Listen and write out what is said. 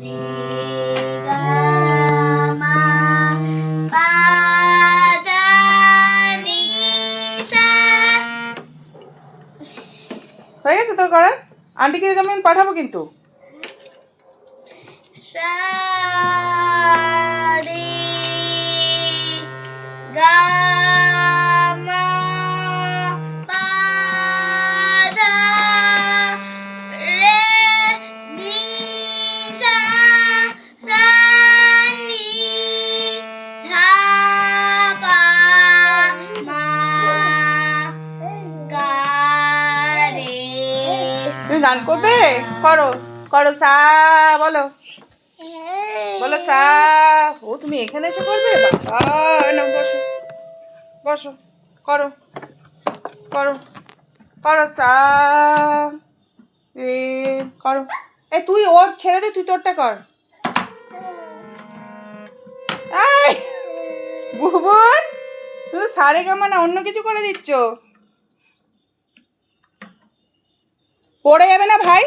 রে গা মা পা ধা নি সা। হয়ে গেছে তোর করার? আন্টিকে আমি পাঠাবো কিন্তু। সা রে গা মা পা ধা রে নি সা সা নি ধা পা মা গা রে। তুমি গান করবে? করো করো সা বলো, বলো সা। ও তুমি এখানে এসে করবে? বাবা না, বসো বসো, করো করো করো সা রে, করো। এ তুই ওর ছেড়ে দে, তুই তোরটা কর। এই বুবুন, তুমি সারে গামা না অন্য কিছু করে দিচ্ছ। পড়ে যাবে না ভাই?